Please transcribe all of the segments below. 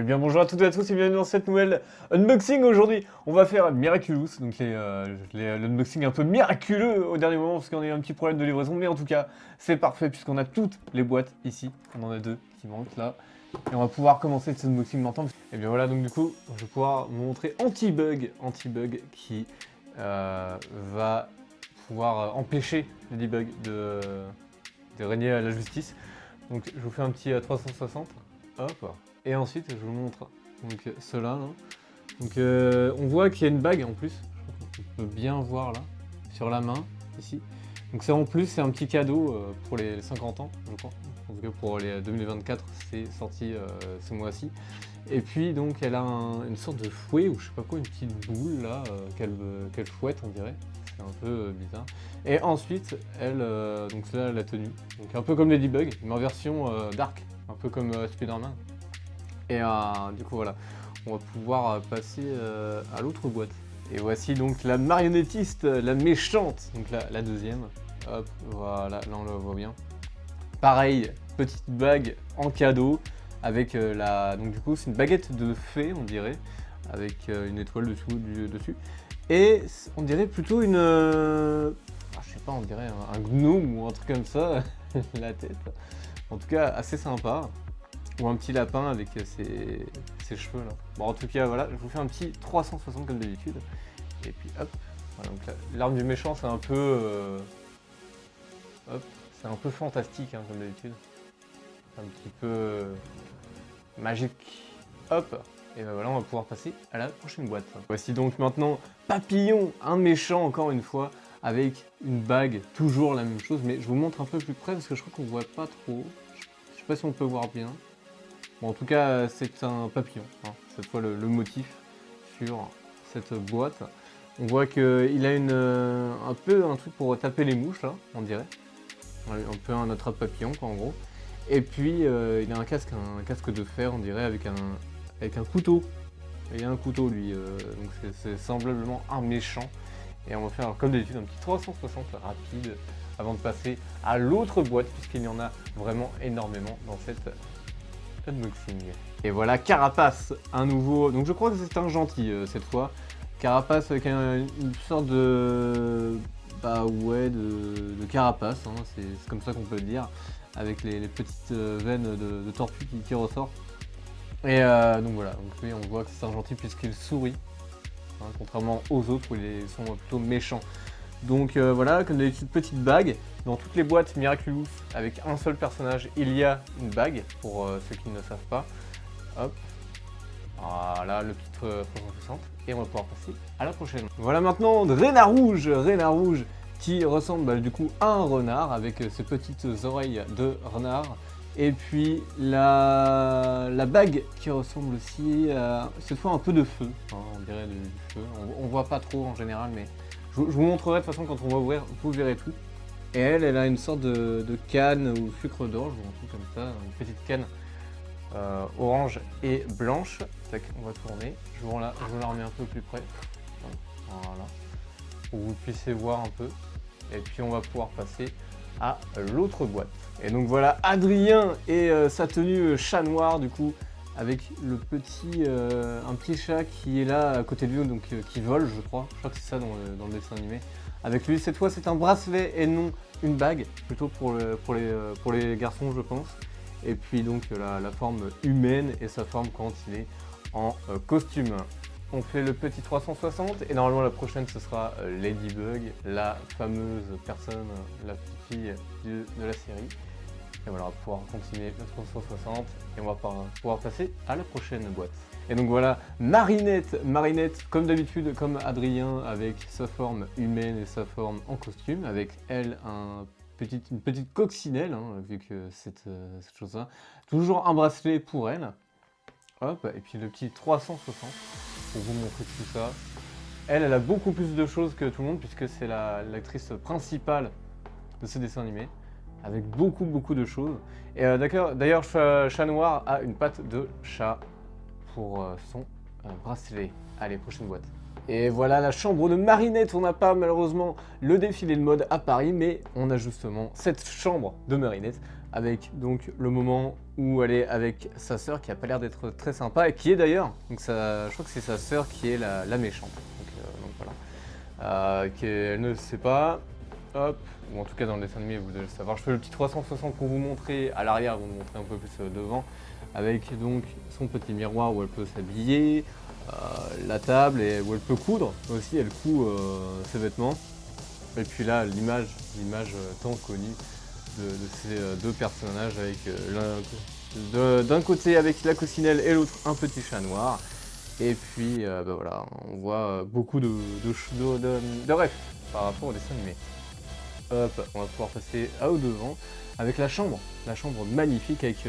Eh bien bonjour à toutes et à tous et bienvenue dans cette nouvelle unboxing. Aujourd'hui on va faire Miraculous, donc l'unboxing un peu miraculeux au dernier moment parce qu'on a eu un petit problème de livraison, mais en tout cas c'est parfait puisqu'on a toutes les boîtes ici, on en a deux qui manquent là, et on va pouvoir commencer cet unboxing maintenant. Et bien voilà, donc du coup je vais pouvoir vous montrer Anti-Bug qui va pouvoir empêcher les debugs de régner à la justice. Donc je vous fais un petit 360, hop. Et ensuite, je vous montre donc cela. Là. Donc, on voit qu'il y a une bague en plus. On peut bien voir là, sur la main, ici. Donc ça en plus, c'est un petit cadeau pour les 50 ans, je crois. En tout cas pour les 2024, c'est sorti ce mois-ci. Et puis donc, elle a une sorte de fouet, ou je sais pas quoi, une petite boule là, qu'elle fouette, on dirait. C'est un peu bizarre. Et ensuite, elle, donc c'est là la tenue. Donc un peu comme Ladybug, mais en version dark, un peu comme Spider-Man. Et du coup voilà, on va pouvoir passer à l'autre boîte. Et voici donc la marionnettiste, la méchante, donc la deuxième. Hop, voilà, là on le voit bien. Pareil, petite bague en cadeau, avec donc du coup c'est une baguette de fée on dirait, avec une étoile dessus. Et on dirait plutôt une... je sais pas, on dirait un gnome ou un truc comme ça, la tête. En tout cas assez sympa. Ou un petit lapin avec ses cheveux là. Bon en tout cas voilà, je vous fais un petit 360 comme d'habitude. Et puis hop, voilà, donc l'arme du méchant c'est un peu... hop, c'est un peu fantastique hein, comme d'habitude. Un petit peu magique. Hop, et ben voilà, on va pouvoir passer à la prochaine boîte. Voici donc maintenant Papillon, un méchant encore une fois, avec une bague, toujours la même chose, mais je vous montre un peu plus près parce que je crois qu'on voit pas trop. Je sais pas si on peut voir bien. Bon, en tout cas, c'est un papillon, hein, cette fois le motif sur cette boîte. On voit qu'il a un peu un truc pour taper les mouches, là, on dirait. Un peu un attrape-papillon, quoi, en gros. Et puis, il a un casque de fer, on dirait, avec un couteau. Il a un couteau, lui, donc c'est semblablement un méchant. Et on va faire, comme d'habitude, un petit 360 rapide avant de passer à l'autre boîte, puisqu'il y en a vraiment énormément dans cette unboxing. Et voilà Carapace, un nouveau, donc je crois que c'est un gentil cette fois. Carapace avec une sorte de... bah ouais, de carapace, hein, c'est comme ça qu'on peut le dire. Avec les petites veines de tortue qui ressortent. Et donc voilà, donc lui on voit que c'est un gentil puisqu'il sourit. Hein, contrairement aux autres où ils sont plutôt méchants. Donc voilà, comme d'habitude, petite bague. Dans toutes les boîtes Miraculous, avec un seul personnage, il y a une bague, pour ceux qui ne le savent pas. Hop. Voilà, le petit 360. Et on va pouvoir passer à la prochaine. Voilà maintenant Rena Rouge, qui ressemble du coup à un renard, avec ses petites oreilles de renard. Et puis la bague qui ressemble aussi à, cette fois, un peu de feu. Hein, on dirait du feu. On voit pas trop en général, mais... Je vous montrerai de toute façon quand on va ouvrir, vous verrez tout. Et elle a une sorte de canne ou sucre d'orge ou un truc comme ça, une petite canne orange et blanche. Tac, on va tourner. Je vous la remets un peu plus près. Voilà. Pour que vous puissiez voir un peu. Et puis on va pouvoir passer à l'autre boîte. Et donc voilà Adrien et sa tenue chat noir du coup. Avec un petit chat qui est là à côté de lui, donc qui vole, je crois que c'est ça dans le dessin animé. Avec lui, cette fois, c'est un bracelet et non une bague, plutôt pour les garçons, je pense. Et puis donc la forme humaine et sa forme quand il est en costume. On fait le petit 360 et normalement la prochaine ce sera Ladybug, la fameuse personne, la petite fille de la série. Et voilà, on va pouvoir continuer le 360 et on va pouvoir passer à la prochaine boîte. Et donc voilà, Marinette, comme d'habitude, comme Adrien, avec sa forme humaine et sa forme en costume, avec elle une petite coccinelle, hein, vu que cette chose-là. Toujours un bracelet pour elle. Hop, et puis le petit 360 pour vous montrer tout ça. Elle a beaucoup plus de choses que tout le monde puisque c'est l'actrice principale de ce dessin animé. Avec beaucoup de choses. Et d'ailleurs, Chat Noir a une patte de chat pour son bracelet. Allez, prochaine boîte. Et voilà la chambre de Marinette. On n'a pas malheureusement le défilé de mode à Paris, mais on a justement cette chambre de Marinette avec donc le moment où elle est avec sa sœur qui a pas l'air d'être très sympa et qui est d'ailleurs, donc ça, je crois que c'est sa sœur qui est la méchante. Donc voilà, qu'elle ne le sait pas. Hop, ou en tout cas dans le dessin animé vous devez le savoir. Je fais le petit 360 pour vous montrer à l'arrière, vous montrer un peu plus devant, avec donc son petit miroir où elle peut s'habiller. La table et où elle peut coudre aussi, elle coud ses vêtements. Et puis là, l'image tant connue de ces deux personnages avec d'un côté avec la coccinelle et l'autre un petit chat noir. Et puis bah voilà, on voit beaucoup de refs par rapport au dessin animé. Hop, on va pouvoir passer au devant avec la chambre magnifique avec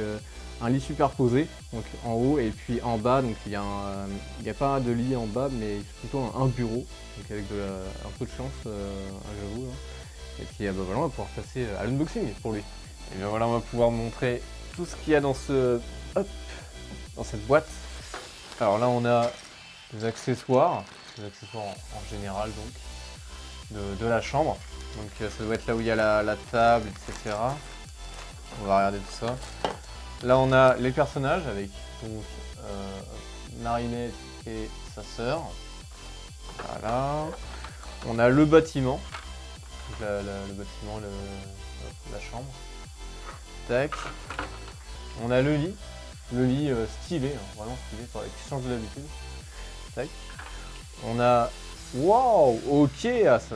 un lit superposé, donc en haut et puis en bas, donc il y a pas de lit en bas, mais plutôt un bureau, donc avec un peu de chance, j'avoue. Hein. Et puis bah voilà, on va pouvoir passer à l'unboxing pour lui. Et bien voilà, on va pouvoir montrer tout ce qu'il y a dans dans cette boîte. Alors là, on a des accessoires en général donc de la chambre. Donc ça doit être là où il y a la table, etc. On va regarder tout ça. Là on a les personnages avec donc, Marinette et sa sœur. Voilà. On a le bâtiment. Donc le bâtiment, la chambre. Tac. On a le lit. Le lit stylé, hein, vraiment stylé, qui change de l'habitude. Tac. On a... Waouh, ok, ah, ça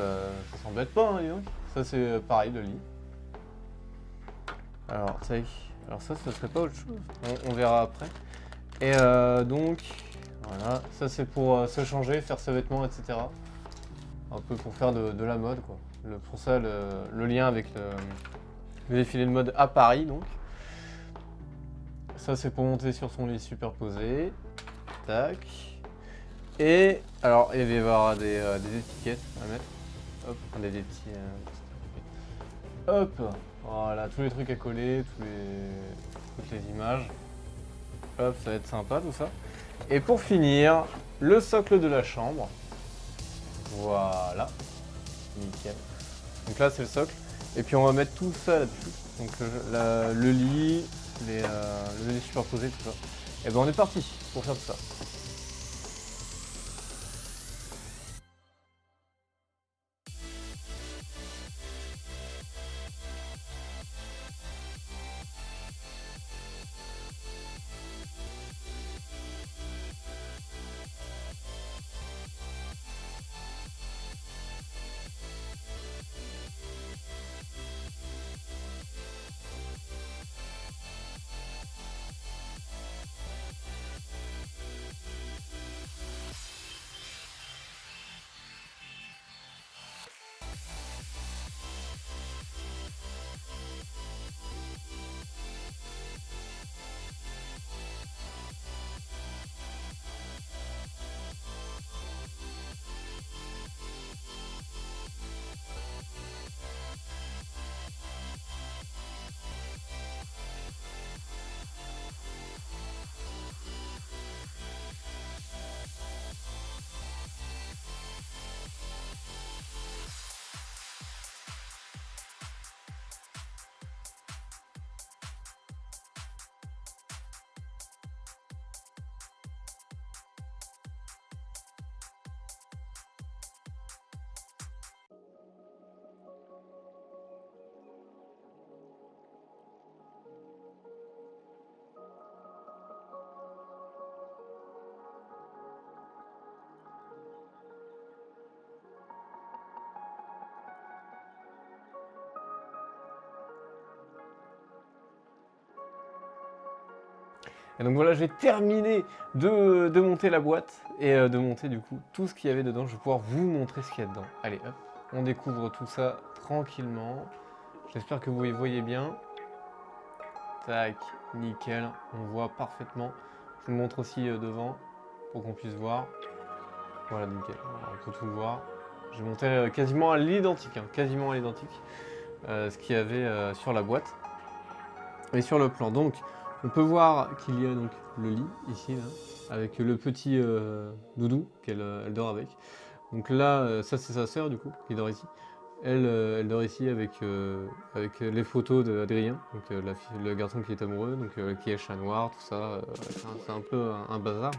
s'embête pas, hein, dis donc. Ça c'est pareil, le lit. Alors, tac. Alors ça, ce serait pas autre chose. On verra après. Et donc, voilà. Ça c'est pour se changer, faire ses vêtements, etc. Un peu pour faire de la mode, quoi. Pour ça, le lien avec le défilé de mode à Paris, donc. Ça c'est pour monter sur son lit superposé. Tac. Et alors il va y avoir des étiquettes à mettre. Hop, on a des petits. Hop, voilà, tous les trucs à coller, toutes les images. Hop, ça va être sympa tout ça. Et pour finir, le socle de la chambre. Voilà, nickel. Donc là c'est le socle. Et puis on va mettre tout ça là-dessus. Donc le lit, le lit superposé, tout ça. Et ben on est parti pour faire tout ça. Et donc voilà, j'ai terminé de monter la boîte et de monter du coup tout ce qu'il y avait dedans. Je vais pouvoir vous montrer ce qu'il y a dedans. Allez hop, on découvre tout ça tranquillement. J'espère que vous y voyez bien. Tac, nickel, on voit parfaitement. Je vous montre aussi devant pour qu'on puisse voir. Voilà, nickel, on peut tout voir. J'ai monté quasiment à l'identique, quasiment à l'identique, ce qu'il y avait sur la boîte et sur le plan. Donc, on peut voir qu'il y a donc le lit ici, là. avec le petit doudou qu'elle dort avec. Donc là, ça c'est sa sœur du coup, qui dort ici. Elle dort ici avec les photos d'Adrien, donc le garçon qui est amoureux, donc qui est chat noir, tout ça. C'est un peu un bazar.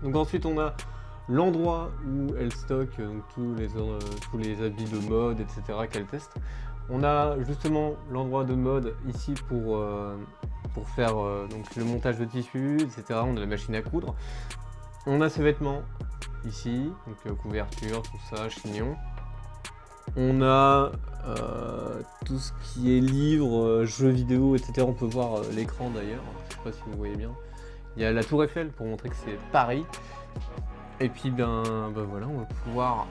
Donc ensuite on a l'endroit où elle stocke donc, tous les habits de mode, etc. qu'elle teste. On a justement l'endroit de mode ici pour faire donc, le montage de tissu, etc. On a la machine à coudre. On a ses vêtements ici, donc couverture, tout ça, chignon. On a tout ce qui est livres, jeux vidéo, etc. On peut voir l'écran d'ailleurs, je sais pas si vous voyez bien. Il y a la tour Eiffel pour montrer que c'est Paris. Et puis ben voilà, on va pouvoir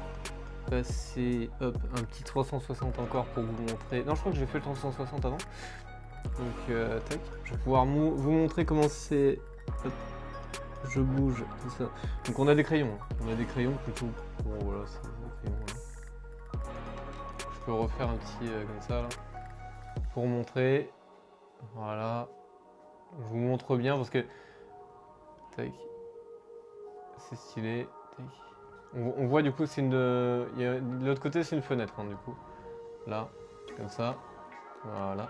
passer hop, un petit 360 encore pour vous montrer. Non, je crois que j'ai fait le 360 avant. Donc tac, je vais pouvoir vous montrer comment c'est. Hop, je bouge, tout ça. Donc on a des crayons, on a des crayons plutôt. Bon voilà, c'est des crayons là. Je peux refaire un petit comme ça là. Pour montrer. Voilà. Je vous montre bien parce que. Tac. C'est stylé. Tac. On voit du coup, c'est une. De l'autre côté, c'est une fenêtre hein, du coup. Là, comme ça. Voilà.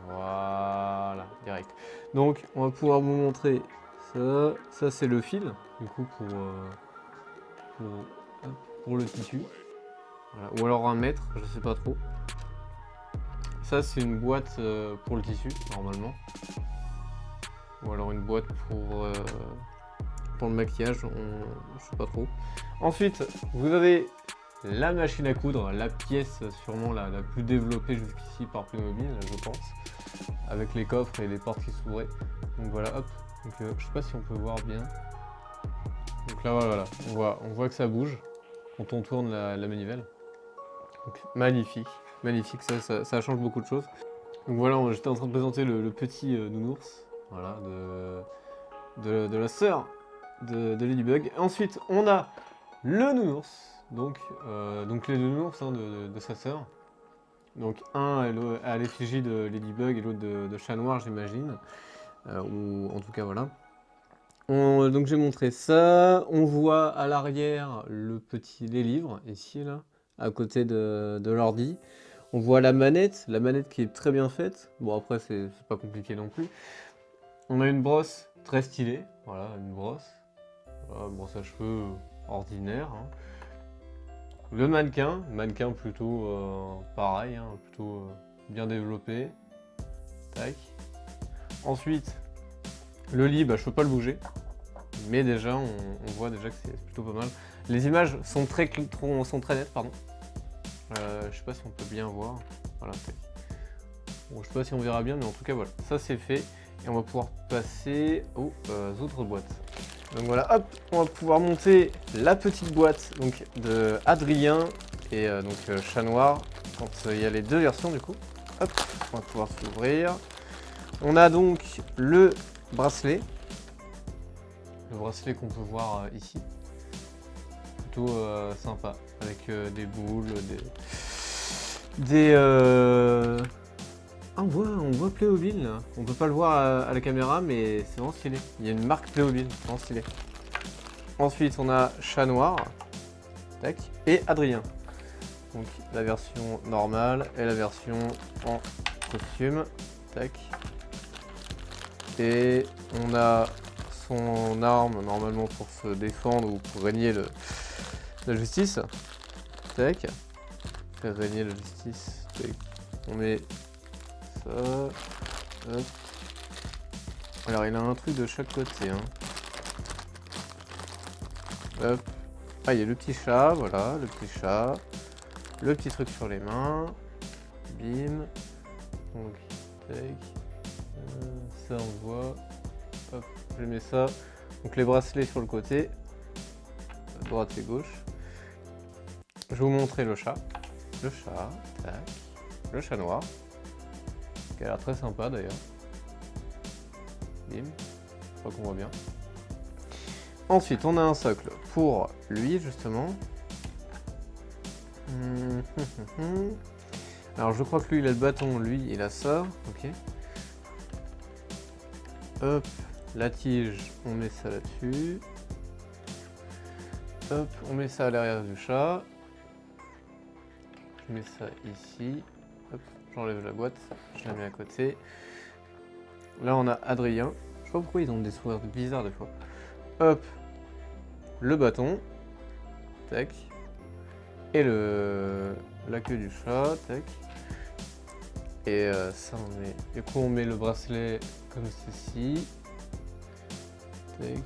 Voilà, direct. Donc, on va pouvoir vous montrer ça. Ça, c'est le fil, du coup, pour le tissu. Voilà. Ou alors un mètre, je sais pas trop. Ça, c'est une boîte pour le tissu, normalement. Ou alors une boîte pour le maquillage, je sais pas trop. Ensuite, vous avez la machine à coudre, la pièce sûrement la plus développée jusqu'ici par Playmobil, je pense. Avec les coffres et les portes qui s'ouvraient. Donc voilà, hop. Donc, je sais pas si on peut voir bien. Donc là, voilà, on voit que ça bouge quand on tourne la manivelle. Donc magnifique, magnifique, ça change beaucoup de choses. Donc voilà, j'étais en train de présenter le petit nounours, voilà, de la sœur de Ladybug. Ensuite, on a le nounours, donc les deux nounours hein, de sa sœur. Donc un à l'effigie de Ladybug et l'autre de chat noir, j'imagine. Ou en tout cas, voilà. Donc j'ai montré ça. On voit à l'arrière les livres, ici, là, à côté de l'ordi. On voit la manette qui est très bien faite. Bon, après, c'est pas compliqué non plus. On a une brosse très stylée. Voilà, une brosse. Voilà, brosse à cheveux ordinaire. Hein. Le mannequin plutôt pareil, hein, plutôt bien développé. Tac. Ensuite, le lit, bah, je peux pas le bouger. Mais déjà, on voit déjà que c'est plutôt pas mal. Les images sont très nettes, pardon. Je sais pas si on peut bien voir. Voilà. Bon, je sais pas si on verra bien, mais en tout cas, voilà. Ça, c'est fait. Et on va pouvoir passer aux autres boîtes. Donc voilà, hop, on va pouvoir monter la petite boîte donc, de Adrien et chat noir. Quand il y a les deux versions, du coup. Hop, on va pouvoir s'ouvrir. On a donc le bracelet. Le bracelet qu'on peut voir ici. Plutôt sympa. Avec des boules, Ah, on voit Playmobil là. On peut pas le voir à la caméra, mais c'est vraiment stylé. Il y a une marque Playmobil, c'est vraiment stylé. Ensuite, on a chat noir. Tac. Et Adrien. Donc la version normale et la version en costume. Tac. Et on a son arme normalement pour se défendre ou pour régner la justice. Tac. Faire régner la justice. Tac. On met ça. Hop. Alors il a un truc de chaque côté. Hein. Hop. Ah, il y a le petit chat, voilà, le petit chat. Le petit truc sur les mains. Bim. Donc, tac. Ça on voit. Hop, je mets ça. Donc les bracelets sur le côté. À droite et gauche. Je vais vous montrer le chat. Le chat, tac. Le chat noir. Qui a l'air très sympa d'ailleurs. Bim. Je crois qu'on voit bien. Ensuite, on a un socle pour lui justement. Alors je crois que lui il a le bâton, lui il a ça. Ok. Hop. La tige, on met ça là-dessus. Hop, on met ça à l'arrière du chat. Je mets ça ici. Hop, j'enlève la boîte, je la mets à côté. Là, on a Adrien. Je sais pas pourquoi ils ont des sourires bizarres des fois. Hop, le bâton. Tac. Et la queue du chat. Tac. Et ça, on met. Du coup, on met le bracelet comme ceci. Tac.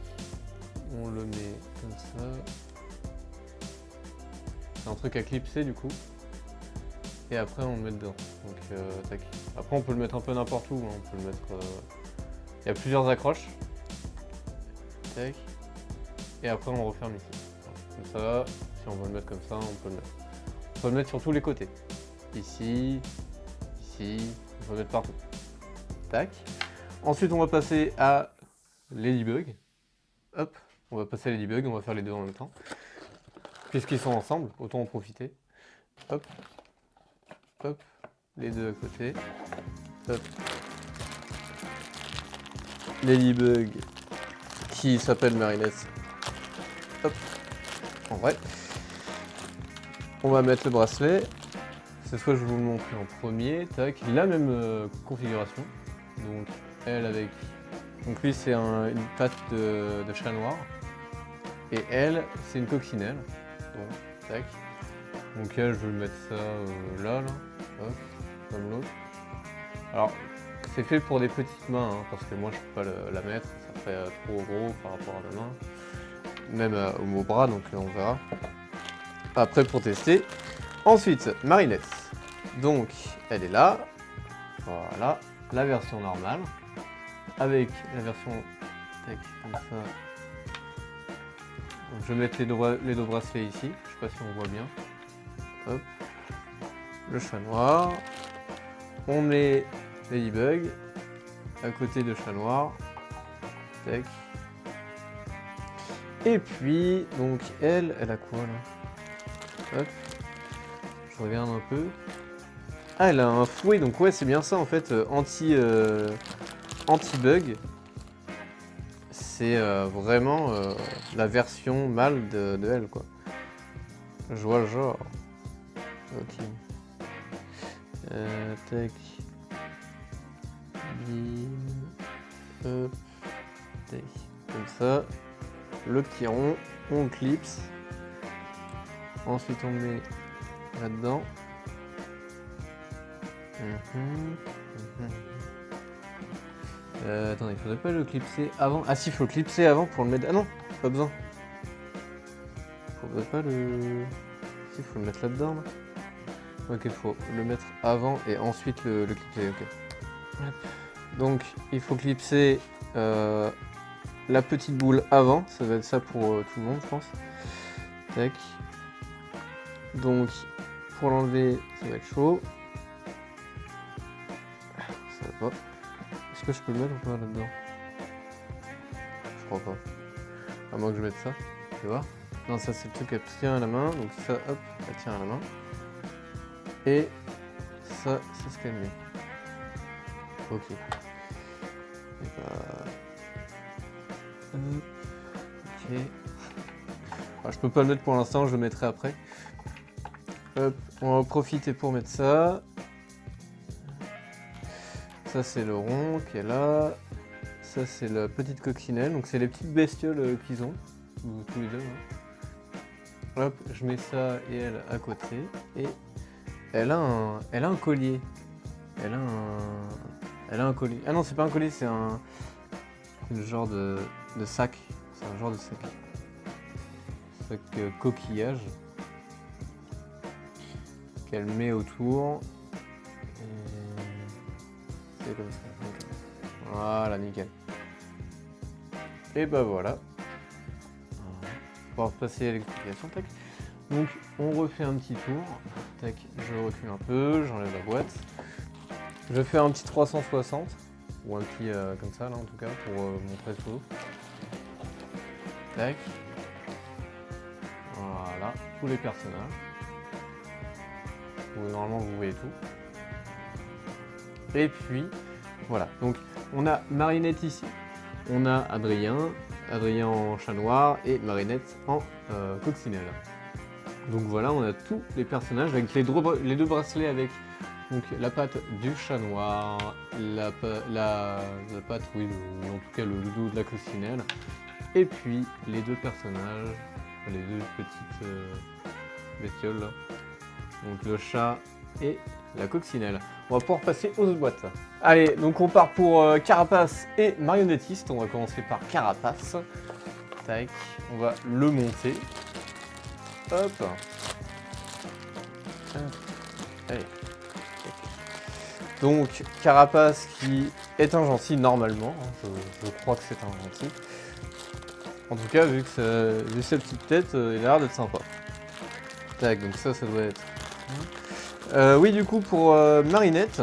On le met comme ça. C'est un truc à clipser du coup. Et après on le met dedans. Donc tac. Après on peut le mettre un peu n'importe où. Hein. On peut le mettre. Il y a plusieurs accroches. Tac. Et après on referme ici. Voilà. Comme ça. Si on veut le mettre comme ça, on peut le mettre. On peut le mettre sur tous les côtés. Ici. Ici. On peut le mettre partout. Tac. Ensuite on va passer à Ladybug. Hop. On va passer à Ladybug. On va faire les deux en même temps. Puisqu'ils sont ensemble, autant en profiter. Hop, hop, les deux à côté. Hop. Ladybug qui s'appelle Marinette. Hop, en vrai. On va mettre le bracelet. Cette fois, je vais vous le montrer en premier. Tac, la même configuration. Donc, elle avec. Donc, lui, c'est une patte de chat noir. Et elle, c'est une coccinelle. Bon, tac. Donc elle, je vais mettre ça là, hop, comme l'autre. Alors, c'est fait pour des petites mains, hein, parce que moi je peux pas la mettre, ça ferait trop gros par rapport à ma main. Même au bras, donc on verra. Après pour tester. Ensuite, Marinette. Donc, elle est là. Voilà, la version normale. Avec la version, tac, comme ça. Donc, je vais mettre les deux bracelets ici, je sais pas si on voit bien. Hop. Le chat noir. On met Ladybug à côté de chat noir. Tac. Et puis, donc elle a quoi là? Hop. Je regarde un peu. Ah, elle a un fouet, donc ouais, c'est bien ça en fait, anti-bug. C'est vraiment la version mâle de elle, quoi. Je vois le genre. Ok. Tac. Bim. Hop. Tac. Comme ça. Le petit rond. On le clipse. Ensuite, on met là-dedans. Attendez, il faudrait pas le clipser avant. Ah si, il faut le clipser avant pour le mettre. Ah non, pas besoin. Faudrait pas le. Si, il faut le mettre là-dedans. Là. Ok, faut le mettre avant et ensuite le clipser. Ok. Donc, il faut clipser la petite boule avant. Ça va être ça pour tout le monde, je pense. Tac. Donc, pour l'enlever, ça va être chaud. Ça va pas. Est-ce que je peux le mettre ou pas là-dedans? Je crois pas. À moins que je mette ça. Tu vois? Non, ça c'est le truc qu'elle tient à la main. Donc ça, hop, elle tient à la main. Et ça, c'est ce qu'elle met. Ok. Et bah... Ok. Alors, je peux pas le mettre pour l'instant, je le mettrai après. Hop, on va en profiter pour mettre ça. Ça c'est le rond qui est là. Ça c'est la petite coccinelle. Donc c'est les petites bestioles qu'ils ont. Tous les deux. Hein. Hop, je mets ça et elle à côté. Et elle a un collier. Elle a un collier. Ah non, c'est pas un collier, c'est un genre de sac. C'est un genre de sac. Sac coquillage. Qu'elle met autour. C'est comme ça. Okay. Voilà, nickel. Et bah voilà. On va repasser à l'explication. Tac. Donc on refait un petit tour. Tac, je recule un peu, j'enlève la boîte. Je fais un petit 360. Ou un petit comme ça là en tout cas pour montrer ce photo. Tac. Voilà, tous les personnages. Normalement vous voyez tout. Et puis voilà, donc on a Marinette ici. on a Adrien en chat noir et Marinette en coccinelle. Donc voilà, on a tous les personnages avec les deux bracelets avec donc la patte du chat noir, la patte, oui, en tout cas le dos de la coccinelle, et puis les deux personnages, les deux petites bestioles là, donc le chat et la coccinelle. On va pouvoir passer aux autres boîtes. Allez, donc on part pour Carapace et Marionnettiste. On va commencer par Carapace. Tac, on va le monter. Hop. Allez. Donc Carapace qui est un gentil normalement. Je crois que c'est un gentil. En tout cas, vu sa petite tête, il a l'air d'être sympa. Tac, donc ça doit être... oui, du coup, pour Marinette,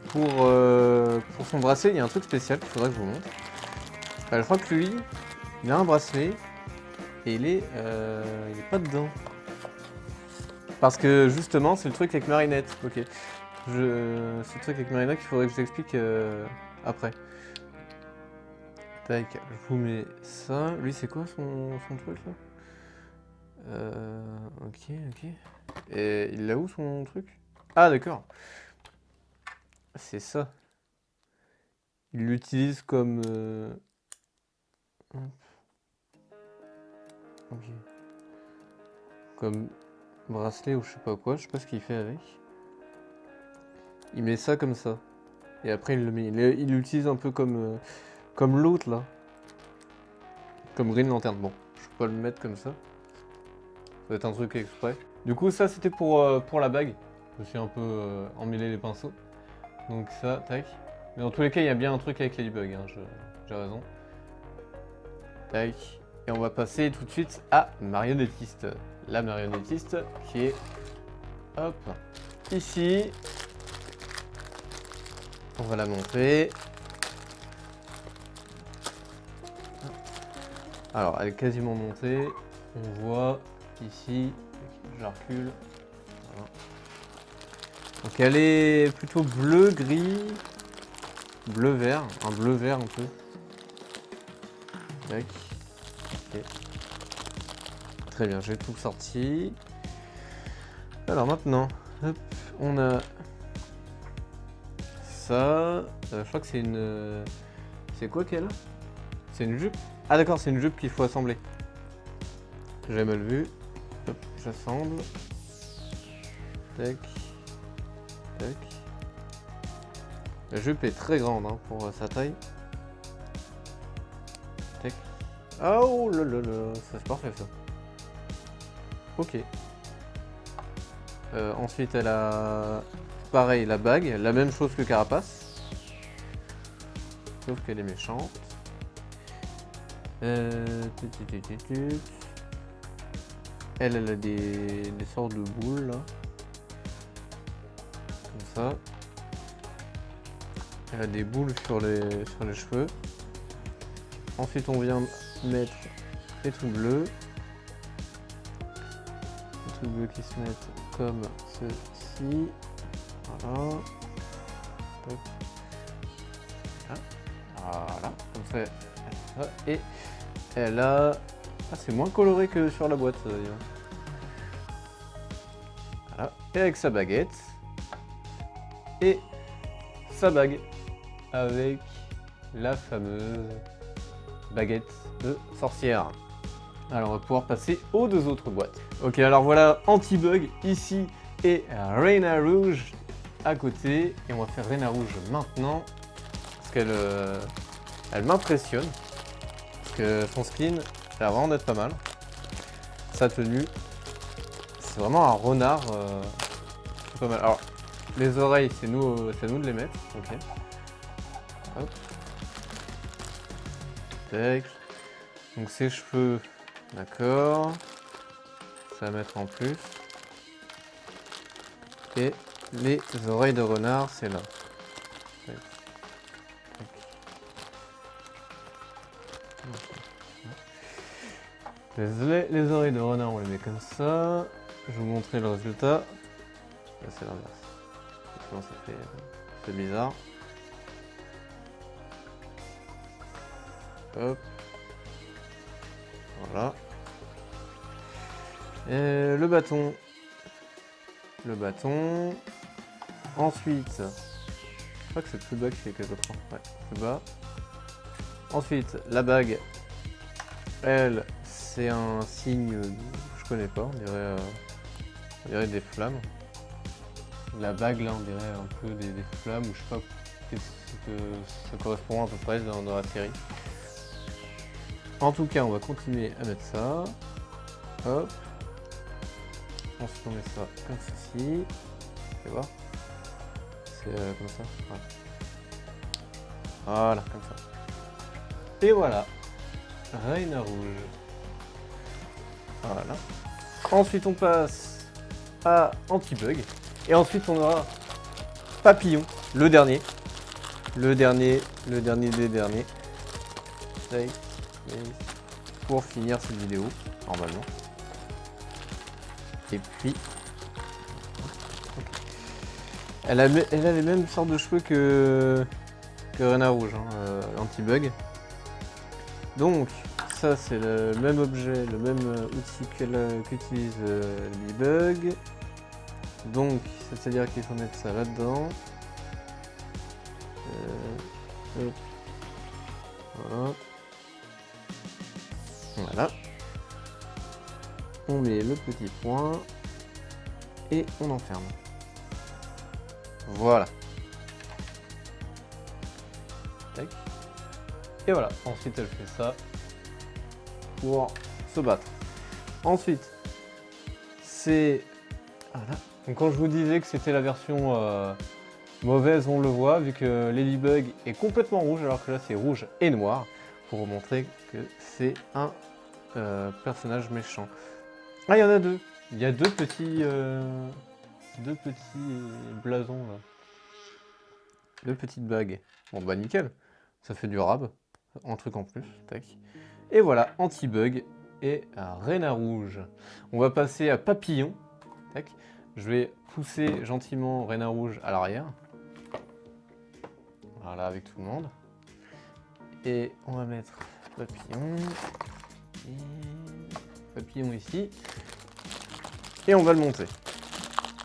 pour son bracelet, il y a un truc spécial qu'il faudrait que je vous montre. Je crois que lui, il a un bracelet et il est pas dedans. Parce que justement, c'est le truc avec Marinette. Ok. C'est le truc avec Marinette qu'il faudrait que je vous explique après. Tac, je vous mets ça. Lui, c'est quoi son truc là? Ok. Et il a où son truc? Ah, d'accord. C'est ça. Il l'utilise comme... Ok. Comme bracelet ou je sais pas quoi, je sais pas ce qu'il fait avec. Il met ça comme ça. Et après il le met. Il l'utilise un peu comme l'autre là. Comme Green Lantern. Bon, je peux pas le mettre comme ça. Ça va être un truc exprès. Du coup ça c'était pour la bague. Je me suis un peu emmêlé les pinceaux. Donc ça, tac. Mais dans tous les cas il y a bien un truc avec Ladybug, hein, j'ai raison. Tac. Et on va passer tout de suite à Marionnettiste. La Marionnettiste qui est, hop, ici. On va la montrer. Alors, elle est quasiment montée. On voit ici, je la recule. Voilà. Donc elle est plutôt bleu, gris, bleu-vert, un bleu-vert un peu. Tac. Okay. Très bien, j'ai tout sorti. Alors maintenant, hop, on a ça. Je crois que c'est une... C'est quoi qu'elle a? C'est une jupe? Ah d'accord, c'est une jupe qu'il faut assembler. J'ai mal vu. Hop, j'assemble. Tac. Tac. La jupe est très grande hein, pour sa taille. Tac. Oh là là là, ça c'est parfait ça. Ok. Ensuite elle a pareil la bague, la même chose que Carapace. Sauf qu'elle est méchante. Elle a des sortes de boules là. Comme ça. Elle a des boules sur les cheveux. Ensuite on vient mettre les trucs bleus. Les trucs bleus qui se mettent comme ceci. Voilà. Hop. Voilà. Comme ça. Et elle a... Ah, c'est moins coloré que sur la boîte. Voilà. Et avec sa baguette. Et sa bague. Avec la fameuse baguette de sorcière. Alors on va pouvoir passer aux deux autres boîtes. Ok, alors voilà Anti-Bug ici et Reina Rouge à côté. Et on va faire Reina Rouge maintenant. Parce qu'elle elle m'impressionne. Parce que son skin, ça a l'air vraiment d'être pas mal. Sa tenue, c'est vraiment un renard. C'est pas mal. Alors, les oreilles, c'est nous de les mettre. Ok. Hop. Tac. Donc ses cheveux, d'accord. Ça va mettre en plus. Et les oreilles de renard, c'est là. Tac. Désolé, les oreilles de renard, on les met comme ça. Je vais vous montrer le résultat. Là, c'est l'inverse. Ça fait bizarre. Hop. Voilà. Et le bâton. Le bâton. Ensuite, je crois que c'est plus bas que les autres. Ouais, plus bas. Ensuite, la bague. Elle, c'est un signe, je connais pas, on dirait des flammes. La bague là, on dirait un peu des flammes, ou je sais pas qu'est-ce que ça correspond à peu près dans la série. En tout cas, on va continuer à mettre ça. Hop. Ensuite, on met ça comme ceci. Tu vas voir. C'est comme ça. Voilà. Voilà, comme ça. Et voilà. Reine rouge. Voilà. Ensuite, on passe à anti-bug. Et ensuite, on aura papillon, le dernier. Le dernier des derniers. Pour finir cette vidéo, normalement. Et puis... Elle a les mêmes sortes de cheveux que Reine rouge, hein, anti-bug. Donc, ça c'est le même objet, le même outil qu'utilise Ladybug. Donc, c'est-à-dire qu'il faut mettre ça là-dedans. Voilà. Voilà. On met le petit point et on enferme. Voilà. Tac. Et voilà. Ensuite, elle fait ça pour se battre. Ensuite, c'est... Voilà. Donc quand je vous disais que c'était la version mauvaise, on le voit, vu que Ladybug est complètement rouge, alors que là c'est rouge et noir, pour vous montrer que c'est un personnage méchant. Ah, il y en a deux. Il y a deux petits blasons là. Deux petites bagues. Bon bah nickel. Ça fait du rab. Un truc en plus. Tac. Et voilà, anti-bug et Reine rouge. On va passer à papillon. Tac. Je vais pousser gentiment Reine rouge à l'arrière. Voilà, avec tout le monde. Et on va mettre papillon. Et papillon ici. Et on va le monter.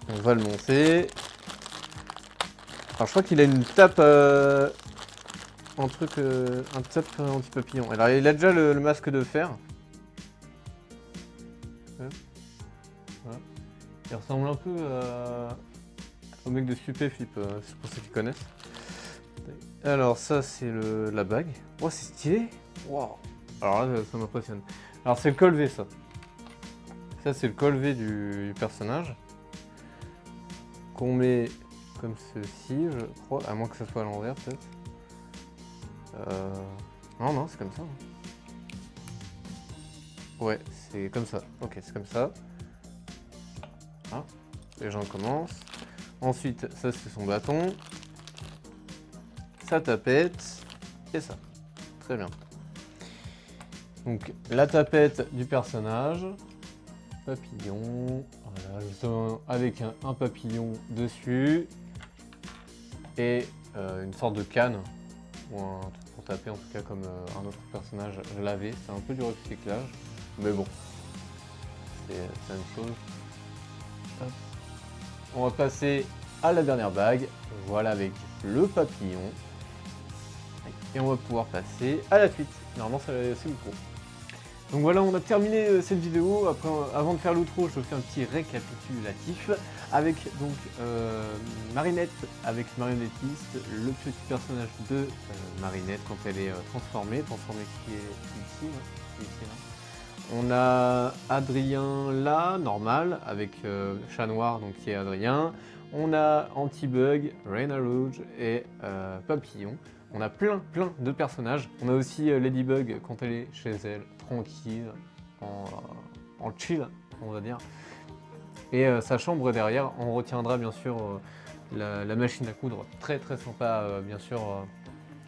On va le monter. Alors je crois qu'il a une tape... un tape anti-papillon. Alors il a déjà le masque de fer. Voilà. Il ressemble un peu au mec de Stupéflip, c'est pour ceux qui connaissent. Alors ça c'est la bague. Oh c'est stylé. Wow. Alors là ça m'impressionne. Alors c'est le col V ça. Ça c'est le col V du personnage. Qu'on met comme ceci je crois. À moins que ça soit à l'envers peut-être. Non c'est comme ça. Ouais c'est comme ça. Ok c'est comme ça. Ah. Les gens commencent. Ensuite, ça c'est son bâton. Sa tapette. Et ça. Très bien. Donc la tapette du personnage. Papillon. Voilà, justement avec un papillon dessus. Et une sorte de canne. Ou un truc pour taper en tout cas comme un autre personnage l'avait. C'est un peu du recyclage. Mais bon. C'est la même chose. Hop. On va passer à la dernière bague, voilà avec le papillon. Et on va pouvoir passer à la suite. Normalement c'est l'outro. Donc voilà, on a terminé cette vidéo. Après, avant de faire l'outro, je fais un petit récapitulatif avec donc Marinette avec marionnettiste, le petit personnage de Marinette quand elle est transformée qui est ici, hein, ici là. On a Adrien là, normal, avec Chat Noir, donc qui est Adrien. On a Anti-Bug, Reine rouge et Papillon. On a plein de personnages. On a aussi Ladybug quand elle est chez elle, tranquille, en chill, on va dire. Et sa chambre derrière, on retiendra bien sûr la machine à coudre, très sympa bien sûr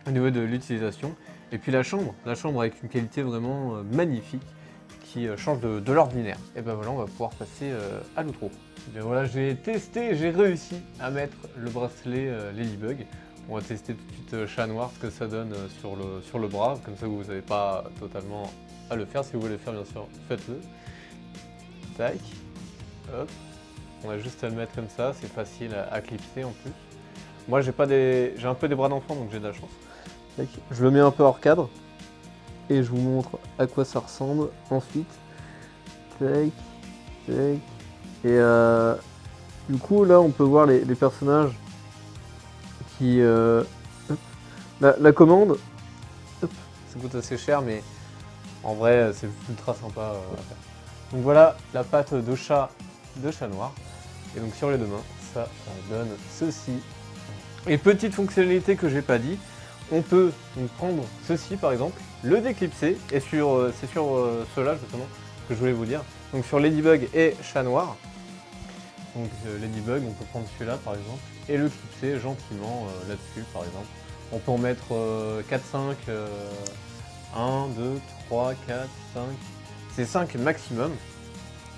au niveau de l'utilisation. Et puis la chambre avec une qualité vraiment magnifique, qui change de l'ordinaire. Et ben voilà, on va pouvoir passer à l'outro. Bien voilà, j'ai testé, j'ai réussi à mettre le bracelet Ladybug. On va tester tout de suite chat noir, ce que ça donne sur le bras. Comme ça, vous n'avez pas totalement à le faire. Si vous voulez le faire, bien sûr, faites-le. Tac. Hop. On a juste à le mettre comme ça. C'est facile à clipser en plus. Moi, j'ai un peu des bras d'enfant, donc j'ai de la chance. Tac. Je le mets un peu hors cadre. Et je vous montre à quoi ça ressemble ensuite. Tac. Tac. Et du coup, là, on peut voir les personnages qui... La commande, hop, ça coûte assez cher, mais en vrai, c'est ultra sympa à faire. Donc voilà, la pâte de chat noir. Et donc sur les deux mains, ça donne ceci. Et petite fonctionnalité que j'ai pas dit, on peut donc prendre ceci par exemple, le déclipser, et c'est sur cela justement que je voulais vous dire. Donc sur Ladybug et chat noir. Donc Ladybug, on peut prendre celui-là par exemple, et le clipser gentiment là-dessus par exemple. On peut en mettre 4, 5, 1, 2, 3, 4, 5, c'est 5 maximum.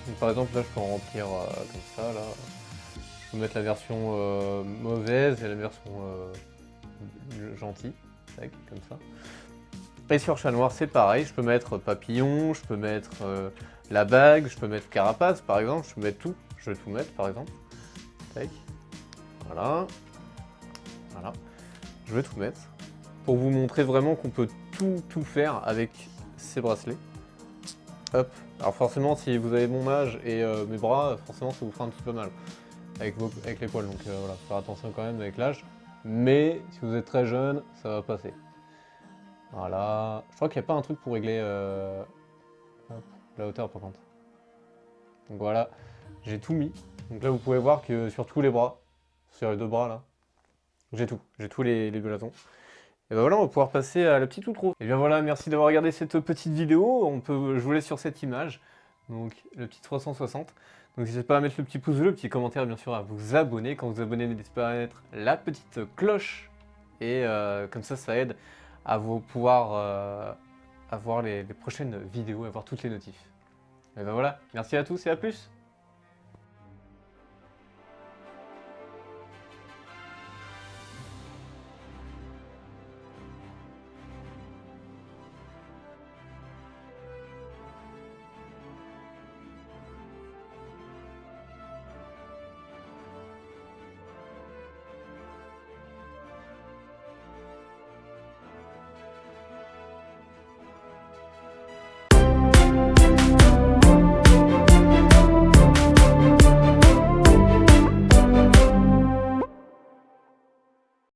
Donc, par exemple là je peux en remplir comme ça là. Je peux mettre la version mauvaise et la version gentille, tac, comme ça. Et sur chat noir c'est pareil, je peux mettre papillon, je peux mettre la bague, je peux mettre carapace par exemple, je peux mettre tout, je vais tout mettre par exemple. Tac, voilà, voilà. Je vais tout mettre pour vous montrer vraiment qu'on peut tout faire avec ces bracelets. Hop. Alors forcément, si vous avez mon âge et mes bras, forcément ça vous fera un petit peu mal avec les poils. Donc voilà, faut faire attention quand même avec l'âge. Mais si vous êtes très jeune, ça va passer. Voilà. Je crois qu'il n'y a pas un truc pour régler hop, la hauteur par contre. Donc voilà, j'ai tout mis. Donc là vous pouvez voir que sur tous les bras, sur les deux bras là, j'ai tous les blasons. Et ben voilà, on va pouvoir passer à la petite outro. Et bien voilà, merci d'avoir regardé cette petite vidéo. Je vous laisse sur cette image, donc le petit 360. Donc n'hésitez pas à mettre le petit pouce bleu, le petit commentaire, bien sûr, à vous abonner. Quand vous abonnez, n'hésitez pas à mettre la petite cloche. Et comme ça aide à vous pouvoir avoir les prochaines vidéos, avoir toutes les notifs. Et ben voilà, merci à tous et à plus.